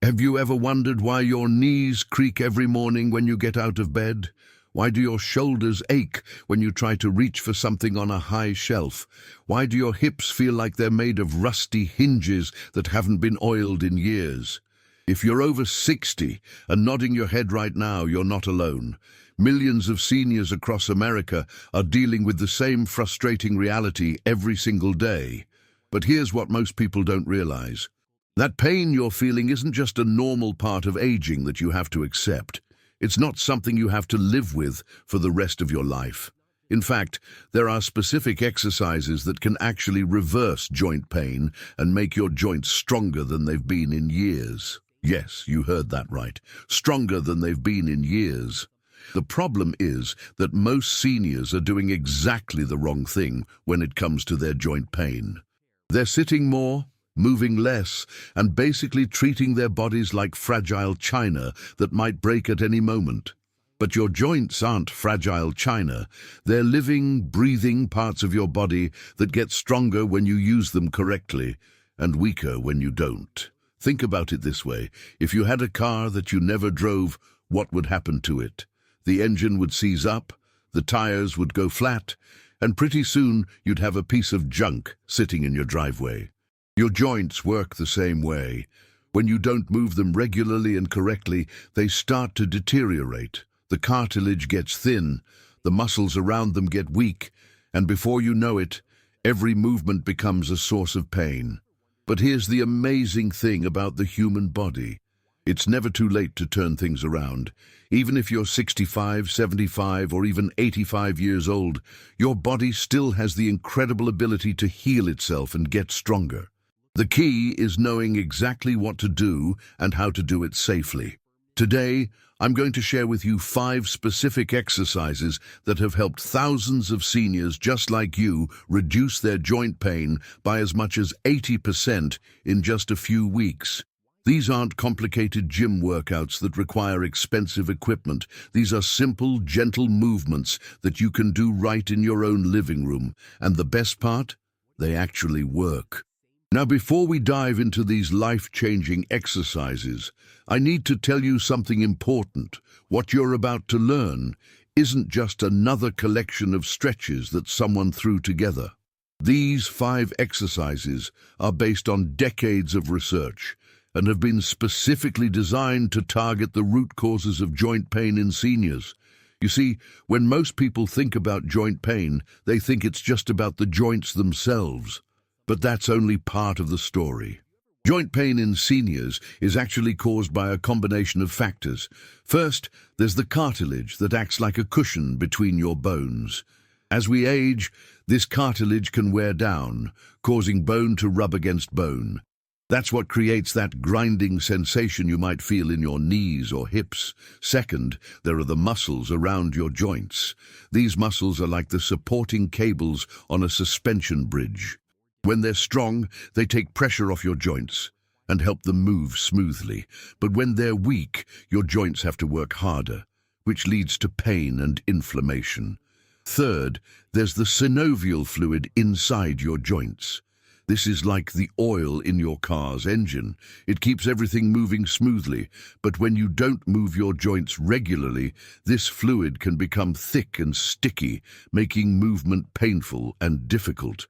Have you ever wondered why your knees creak every morning when you get out of bed? Why do your shoulders ache when you try to reach for something on a high shelf? Why do your hips feel like they're made of rusty hinges that haven't been oiled in years? If you're over 60 and nodding your head right now, you're not alone. Millions of seniors across America are dealing with the same frustrating reality every single day. But here's what most people don't realize. That pain you're feeling isn't just a normal part of aging that you have to accept. It's not something you have to live with for the rest of your life. In fact, there are specific exercises that can actually reverse joint pain and make your joints stronger than they've been in years. Yes, you heard that right. Stronger than they've been in years. The problem is that most seniors are doing exactly the wrong thing when it comes to their joint pain. They're sitting more, moving less, and basically treating their bodies like fragile china that might break at any moment. But your joints aren't fragile china. They're living, breathing parts of your body that get stronger when you use them correctly and weaker when you don't. Think about it this way. If you had a car that you never drove, what would happen to it? The engine would seize up, the tires would go flat, and pretty soon you'd have a piece of junk sitting in your driveway. Your joints work the same way. When you don't move them regularly and correctly, they start to deteriorate. The cartilage gets thin, the muscles around them get weak, and before you know it, every movement becomes a source of pain. But here's the amazing thing about the human body. It's never too late to turn things around. Even if you're 65, 75, or even 85 years old, your body still has the incredible ability to heal itself and get stronger. The key is knowing exactly what to do and how to do it safely. Today, I'm going to share with you 5 specific exercises that have helped thousands of seniors just like you reduce their joint pain by as much as 80% in just a few weeks. These aren't complicated gym workouts that require expensive equipment. These are simple, gentle movements that you can do right in your own living room. And the best part? They actually work. Now, before we dive into these life-changing exercises, I need to tell you something important. What you're about to learn isn't just another collection of stretches that someone threw together. These 5 exercises are based on decades of research and have been specifically designed to target the root causes of joint pain in seniors. You see, when most people think about joint pain, they think it's just about the joints themselves. But that's only part of the story. Joint pain in seniors is actually caused by a combination of factors. First, there's the cartilage that acts like a cushion between your bones. As we age, this cartilage can wear down, causing bone to rub against bone. That's what creates that grinding sensation you might feel in your knees or hips. Second, there are the muscles around your joints. These muscles are like the supporting cables on a suspension bridge. When they're strong, they take pressure off your joints and help them move smoothly. But when they're weak, your joints have to work harder, which leads to pain and inflammation. Third, there's the synovial fluid inside your joints. This is like the oil in your car's engine. It keeps everything moving smoothly, but when you don't move your joints regularly, this fluid can become thick and sticky, making movement painful and difficult.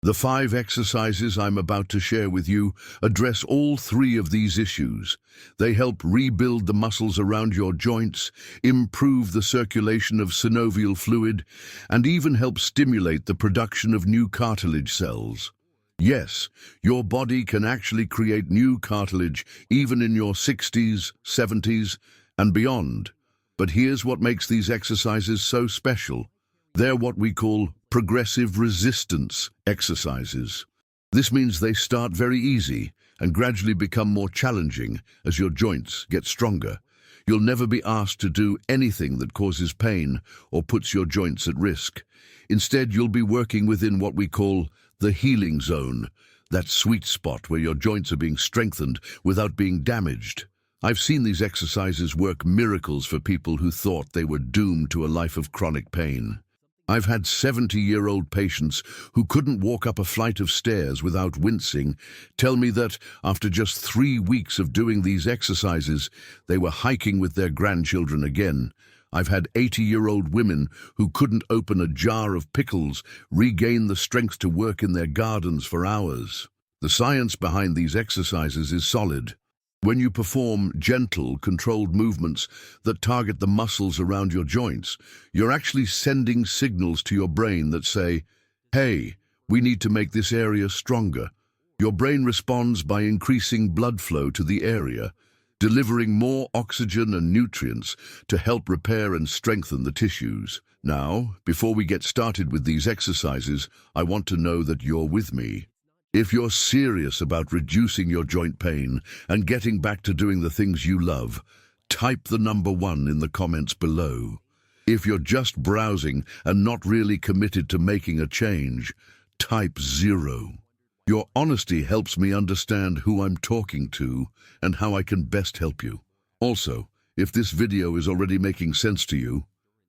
The 5 exercises I'm about to share with you address all 3 of these issues. They help rebuild the muscles around your joints, improve the circulation of synovial fluid, and even help stimulate the production of new cartilage cells. Yes, your body can actually create new cartilage even in your 60s, 70s, and beyond. But here's what makes these exercises so special. They're what we call progressive resistance exercises. This means they start very easy and gradually become more challenging as your joints get stronger. You'll never be asked to do anything that causes pain or puts your joints at risk. Instead, you'll be working within what we call the healing zone, that sweet spot where your joints are being strengthened without being damaged. I've seen these exercises work miracles for people who thought they were doomed to a life of chronic pain. I've had 70-year-old patients who couldn't walk up a flight of stairs without wincing tell me that after just 3 weeks of doing these exercises, they were hiking with their grandchildren again. I've had 80-year-old women who couldn't open a jar of pickles regain the strength to work in their gardens for hours. The science behind these exercises is solid. When you perform gentle, controlled movements that target the muscles around your joints, you're actually sending signals to your brain that say, "Hey, we need to make this area stronger." Your brain responds by increasing blood flow to the area, delivering more oxygen and nutrients to help repair and strengthen the tissues. Now, before we get started with these exercises, I want to know that you're with me. If you're serious about reducing your joint pain and getting back to doing the things you love, type the number 1 in the comments below. If you're just browsing and not really committed to making a change, type 0. Your honesty helps me understand who I'm talking to and how I can best help you. Also, if this video is already making sense to you,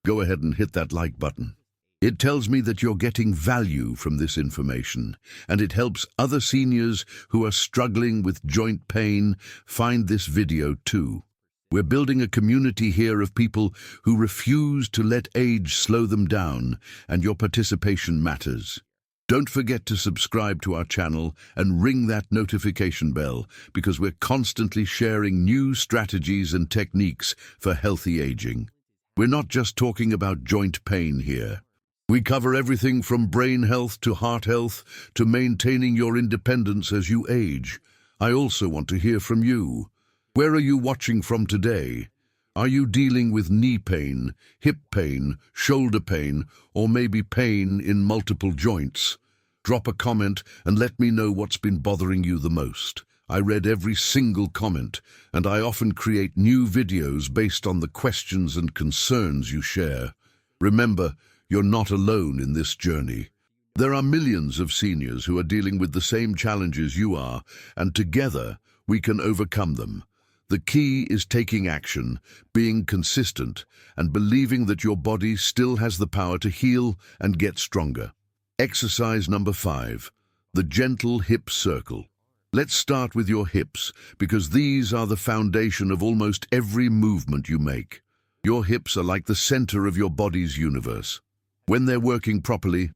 go ahead and hit that like button. It tells me that you're getting value from this information, and it helps other seniors who are struggling with joint pain find this video too. We're building a community here of people who refuse to let age slow them down, and your participation matters. Don't forget to subscribe to our channel and ring that notification bell, because we're constantly sharing new strategies and techniques for healthy aging. We're not just talking about joint pain here. We cover everything from brain health to heart health to maintaining your independence as you age. I also want to hear from you. Where are you watching from today? Are you dealing with knee pain, hip pain, shoulder pain, or maybe pain in multiple joints? Drop a comment and let me know what's been bothering you the most. I read every single comment, and I often create new videos based on the questions and concerns you share. Remember, you're not alone in this journey. There are millions of seniors who are dealing with the same challenges you are, and together we can overcome them. The key is taking action, being consistent, and believing that your body still has the power to heal and get stronger. Exercise number 5, the gentle hip circle. Let's start with your hips, because these are the foundation of almost every movement you make. Your hips are like the center of your body's universe. When they're working properly,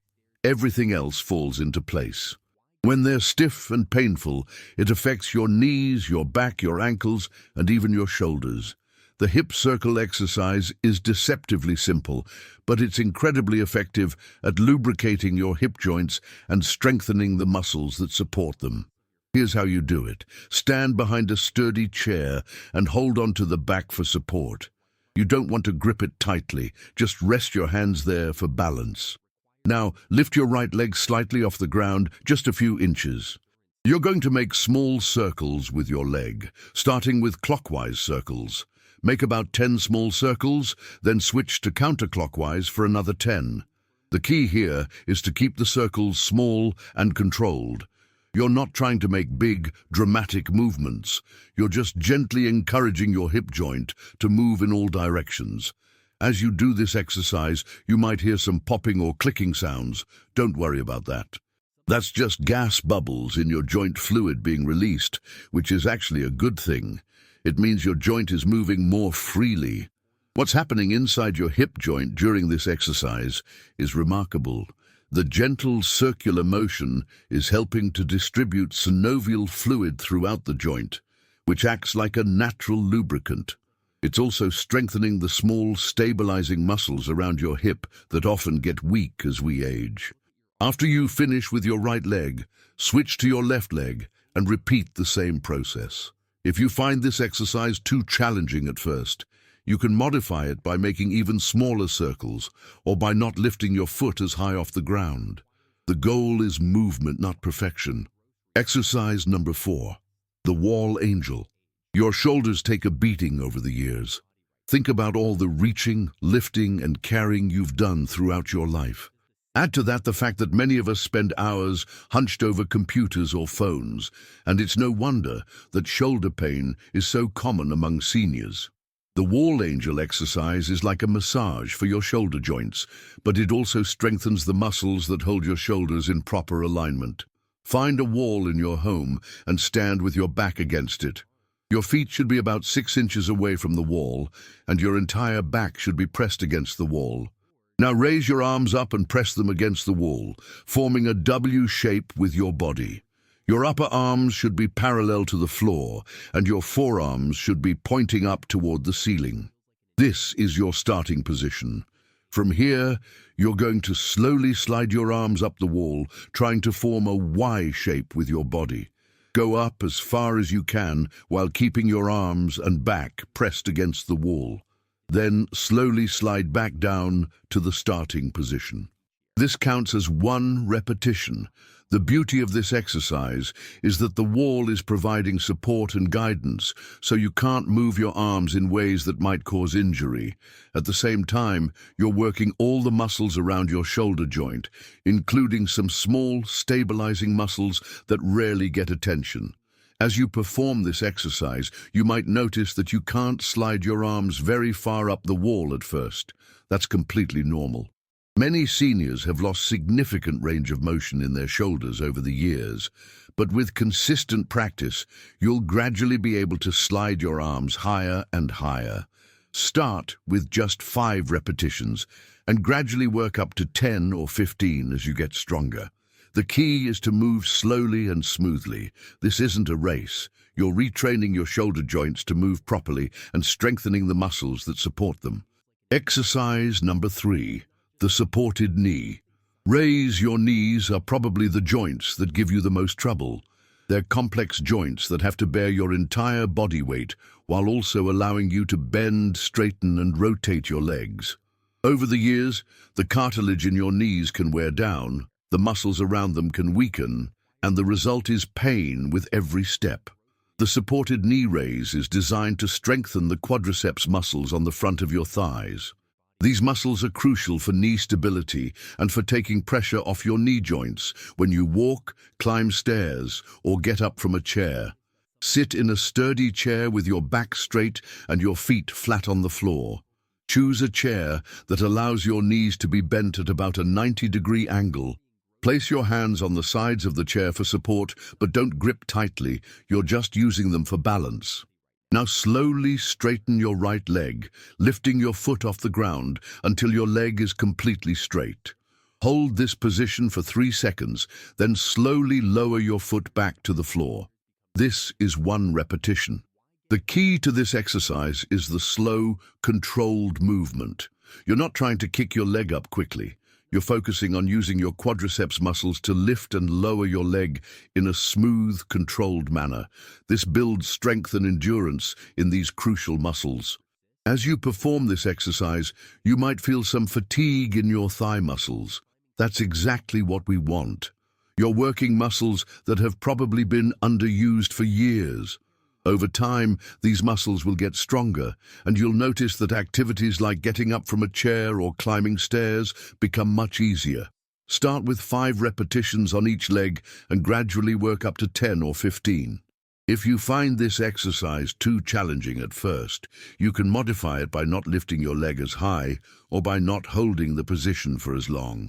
everything else falls into place. When they're stiff and painful, it affects your knees, your back, your ankles, and even your shoulders. The hip circle exercise is deceptively simple, but it's incredibly effective at lubricating your hip joints and strengthening the muscles that support them. Here's how you do it. Stand behind a sturdy chair and hold onto the back for support. You don't want to grip it tightly, just rest your hands there for balance. Now, lift your right leg slightly off the ground, just a few inches. You're going to make small circles with your leg, starting with clockwise circles. Make about 10 small circles, then switch to counterclockwise for another 10. The key here is to keep the circles small and controlled. You're not trying to make big, dramatic movements. You're just gently encouraging your hip joint to move in all directions. As you do this exercise, you might hear some popping or clicking sounds. Don't worry about that. That's just gas bubbles in your joint fluid being released, which is actually a good thing. It means your joint is moving more freely. What's happening inside your hip joint during this exercise is remarkable. The gentle circular motion is helping to distribute synovial fluid throughout the joint, which acts like a natural lubricant. It's also strengthening the small, stabilizing muscles around your hip that often get weak as we age. After you finish with your right leg, switch to your left leg and repeat the same process. If you find this exercise too challenging at first, you can modify it by making even smaller circles or by not lifting your foot as high off the ground. The goal is movement, not perfection. Exercise number 4, the wall angel. Your shoulders take a beating over the years. Think about all the reaching, lifting, and carrying you've done throughout your life. Add to that the fact that many of us spend hours hunched over computers or phones, and it's no wonder that shoulder pain is so common among seniors. The wall angel exercise is like a massage for your shoulder joints, but it also strengthens the muscles that hold your shoulders in proper alignment. Find a wall in your home and stand with your back against it. Your feet should be about 6 inches away from the wall, and your entire back should be pressed against the wall. Now raise your arms up and press them against the wall, forming a W shape with your body. Your upper arms should be parallel to the floor, and your forearms should be pointing up toward the ceiling. This is your starting position. From here, you're going to slowly slide your arms up the wall, trying to form a Y shape with your body. Go up as far as you can while keeping your arms and back pressed against the wall. Then slowly slide back down to the starting position. This counts as 1 repetition. The beauty of this exercise is that the wall is providing support and guidance, so you can't move your arms in ways that might cause injury. At the same time, you're working all the muscles around your shoulder joint, including some small, stabilizing muscles that rarely get attention. As you perform this exercise, you might notice that you can't slide your arms very far up the wall at first. That's completely normal. Many seniors have lost significant range of motion in their shoulders over the years, but with consistent practice, you'll gradually be able to slide your arms higher and higher. Start with just 5 repetitions and gradually work up to 10 or 15 as you get stronger. The key is to move slowly and smoothly. This isn't a race. You're retraining your shoulder joints to move properly and strengthening the muscles that support them. Exercise number 3. The supported knee. Raise your knees are probably the joints that give you the most trouble. They're complex joints that have to bear your entire body weight while also allowing you to bend, straighten, and rotate your legs. Over the years, the cartilage in your knees can wear down, the muscles around them can weaken, and the result is pain with every step. The supported knee raise is designed to strengthen the quadriceps muscles on the front of your thighs. These muscles are crucial for knee stability and for taking pressure off your knee joints when you walk, climb stairs, or get up from a chair. Sit in a sturdy chair with your back straight and your feet flat on the floor. Choose a chair that allows your knees to be bent at about a 90-degree angle. Place your hands on the sides of the chair for support, but don't grip tightly. You're just using them for balance. Now slowly straighten your right leg, lifting your foot off the ground until your leg is completely straight. Hold this position for 3 seconds, then slowly lower your foot back to the floor. This is 1 repetition. The key to this exercise is the slow, controlled movement. You're not trying to kick your leg up quickly. You're focusing on using your quadriceps muscles to lift and lower your leg in a smooth, controlled manner. This builds strength and endurance in these crucial muscles. As you perform this exercise, you might feel some fatigue in your thigh muscles. That's exactly what we want. You're working muscles that have probably been underused for years. Over time, these muscles will get stronger, and you'll notice that activities like getting up from a chair or climbing stairs become much easier. Start with 5 repetitions on each leg and gradually work up to 10 or 15. If you find this exercise too challenging at first, you can modify it by not lifting your leg as high or by not holding the position for as long.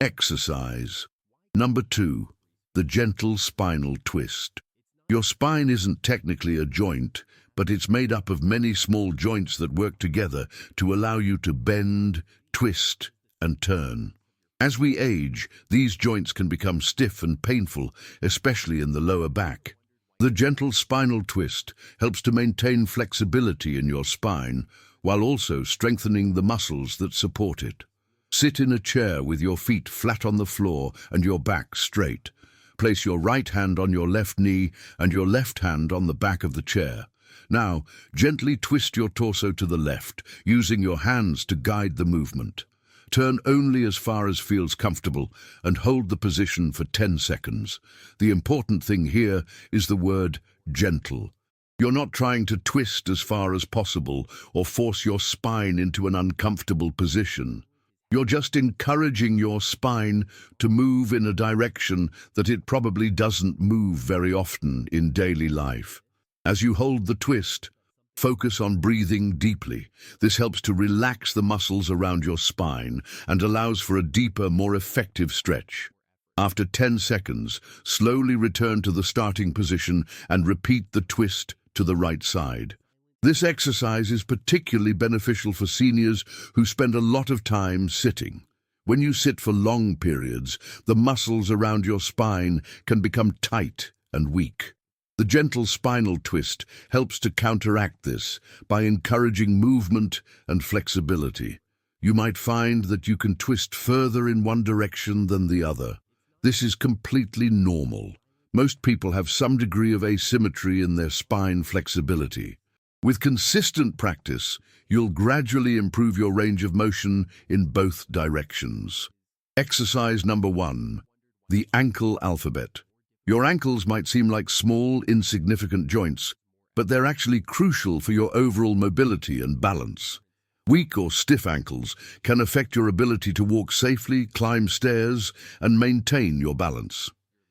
Exercise. Number 2. The gentle spinal twist. Your spine isn't technically a joint, but it's made up of many small joints that work together to allow you to bend, twist, and turn. As we age, these joints can become stiff and painful, especially in the lower back. The gentle spinal twist helps to maintain flexibility in your spine, while also strengthening the muscles that support it. Sit in a chair with your feet flat on the floor and your back straight. Place your right hand on your left knee and your left hand on the back of the chair. Now, gently twist your torso to the left, using your hands to guide the movement. Turn only as far as feels comfortable and hold the position for 10 seconds. The important thing here is the word gentle. You're not trying to twist as far as possible or force your spine into an uncomfortable position. You're just encouraging your spine to move in a direction that it probably doesn't move very often in daily life. As you hold the twist, Focus on breathing deeply. This helps to relax the muscles around your spine and allows for a deeper, more effective stretch. After 10 seconds, slowly return to the starting position and repeat the twist to the right side. This exercise is particularly beneficial for seniors who spend a lot of time sitting. When you sit for long periods, the muscles around your spine can become tight and weak. The gentle spinal twist helps to counteract this by encouraging movement and flexibility. You might find that you can twist further in one direction than the other. This is completely normal. Most people have some degree of asymmetry in their spine flexibility. With consistent practice, you'll gradually improve your range of motion in both directions. Exercise number 1, the ankle alphabet. Your ankles might seem like small, insignificant joints, but they're actually crucial for your overall mobility and balance. Weak or stiff ankles can affect your ability to walk safely, climb stairs, and maintain your balance.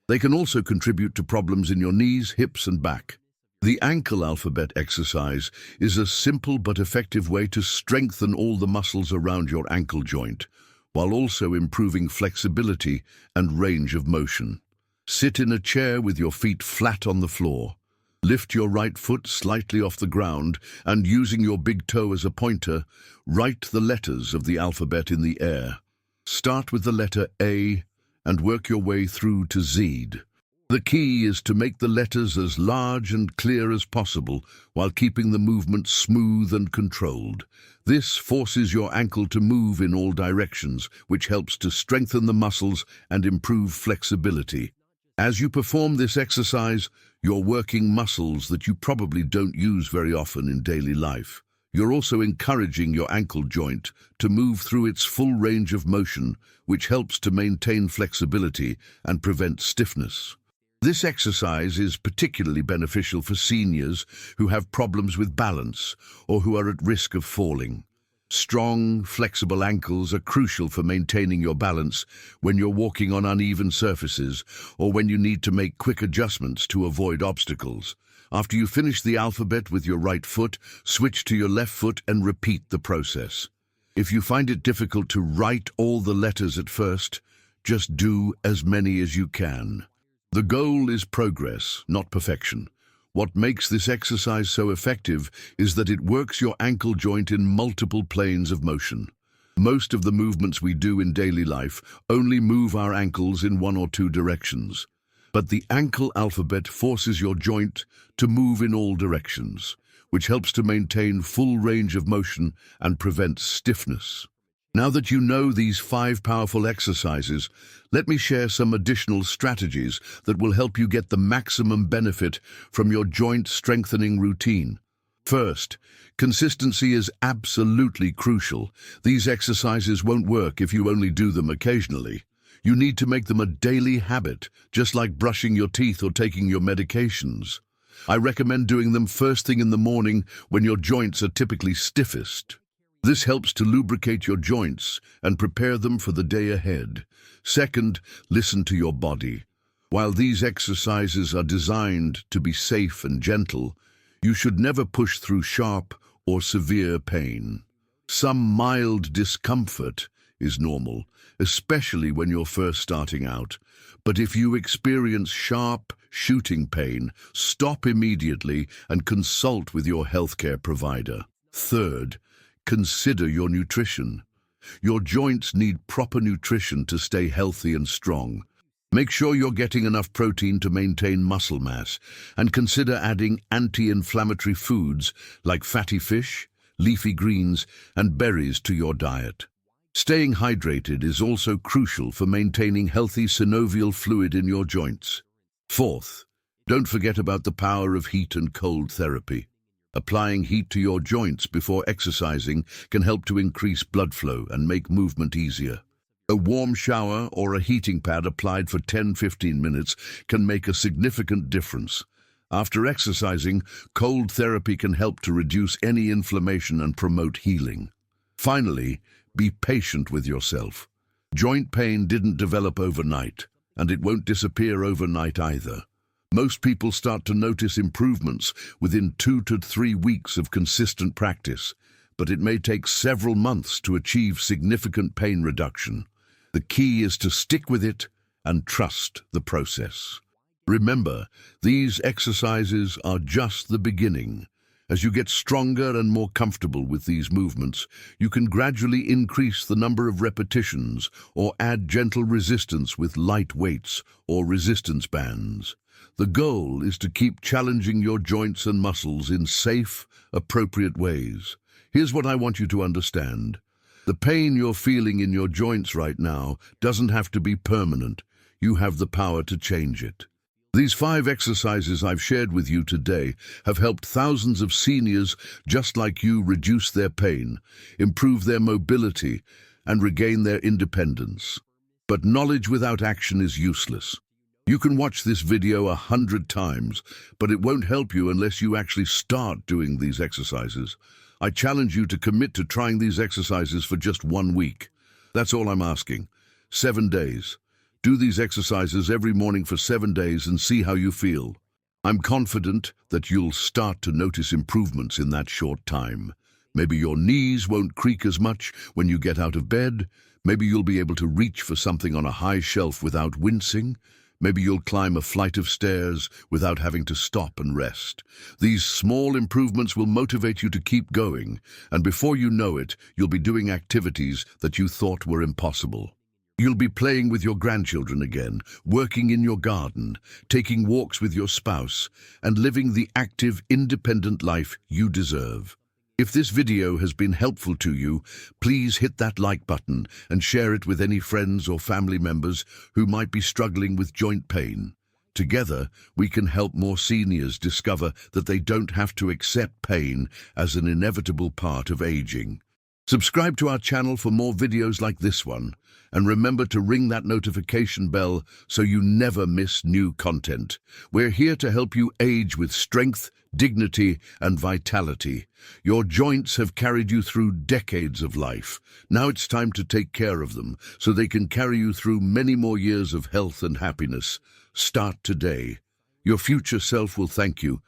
They can also contribute to problems in your knees, hips, and back. The ankle alphabet exercise is a simple but effective way to strengthen all the muscles around your ankle joint, while also improving flexibility and range of motion. Sit in a chair with your feet flat on the floor. Lift your right foot slightly off the ground and, using your big toe as a pointer, write the letters of the alphabet in the air. Start with the letter A and work your way through to Z. The key is to make the letters as large and clear as possible while keeping the movement smooth and controlled. This forces your ankle to move in all directions, which helps to strengthen the muscles and improve flexibility. As you perform this exercise, you're working muscles that you probably don't use very often in daily life. You're also encouraging your ankle joint to move through its full range of motion, which helps to maintain flexibility and prevent stiffness. This exercise is particularly beneficial for seniors who have problems with balance or who are at risk of falling. Strong, flexible ankles are crucial for maintaining your balance when you're walking on uneven surfaces or when you need to make quick adjustments to avoid obstacles. After you finish the alphabet with your right foot, switch to your left foot and repeat the process. If you find it difficult to write all the letters at first, just do as many as you can. The goal is progress, not perfection. What makes this exercise so effective is that it works your ankle joint in multiple planes of motion. Most of the movements we do in daily life only move our ankles in one or two directions. But the ankle alphabet forces your joint to move in all directions, which helps to maintain full range of motion and prevent stiffness. Now that you know these 5 powerful exercises, let me share some additional strategies that will help you get the maximum benefit from your joint strengthening routine. First, consistency is absolutely crucial. These exercises won't work if you only do them occasionally. You need to make them a daily habit, just like brushing your teeth or taking your medications. I recommend doing them first thing in the morning when your joints are typically stiffest. This helps to lubricate your joints and prepare them for the day ahead. Second, listen to your body. While these exercises are designed to be safe and gentle, you should never push through sharp or severe pain. Some mild discomfort is normal, especially when you're first starting out. But if you experience sharp, shooting pain, stop immediately and consult with your healthcare provider. Third, consider your nutrition. Your joints need proper nutrition to stay healthy and strong. Make sure you're getting enough protein to maintain muscle mass, and consider adding anti-inflammatory foods like fatty fish, leafy greens, and berries to your diet. Staying hydrated is also crucial for maintaining healthy synovial fluid in your joints. Fourth, don't forget about the power of heat and cold therapy. Applying heat to your joints before exercising can help to increase blood flow and make movement easier. A warm shower or a heating pad applied for 10-15 minutes can make a significant difference. After exercising, cold therapy can help to reduce any inflammation and promote healing. Finally, be patient with yourself. Joint pain didn't develop overnight, and it won't disappear overnight either. Most people start to notice improvements within 2 to 3 weeks of consistent practice, but it may take several months to achieve significant pain reduction. The key is to stick with it and trust the process. Remember, these exercises are just the beginning. As you get stronger and more comfortable with these movements, you can gradually increase the number of repetitions or add gentle resistance with light weights or resistance bands. The goal is to keep challenging your joints and muscles in safe, appropriate ways. Here's what I want you to understand. The pain you're feeling in your joints right now doesn't have to be permanent. You have the power to change it. These 5 exercises I've shared with you today have helped thousands of seniors just like you reduce their pain, improve their mobility, and regain their independence. But knowledge without action is useless. You can watch this video 100 times, but it won't help you unless you actually start doing these exercises. I challenge you to commit to trying these exercises for just 1 week. That's all I'm asking. 7 days. Do these exercises every morning for 7 days and see how you feel. I'm confident that you'll start to notice improvements in that short time. Maybe your knees won't creak as much when you get out of bed. Maybe you'll be able to reach for something on a high shelf without wincing. Maybe you'll climb a flight of stairs without having to stop and rest. These small improvements will motivate you to keep going, and before you know it, you'll be doing activities that you thought were impossible. You'll be playing with your grandchildren again, working in your garden, taking walks with your spouse, and living the active, independent life you deserve. If this video has been helpful to you, please hit that like button and share it with any friends or family members who might be struggling with joint pain. Together, we can help more seniors discover that they don't have to accept pain as an inevitable part of aging. Subscribe to our channel for more videos like this one, and remember to ring that notification bell so you never miss new content. We're here to help you age with strength, dignity, and vitality. Your joints have carried you through decades of life. Now it's time to take care of them so they can carry you through many more years of health and happiness. Start today. Your future self will thank you.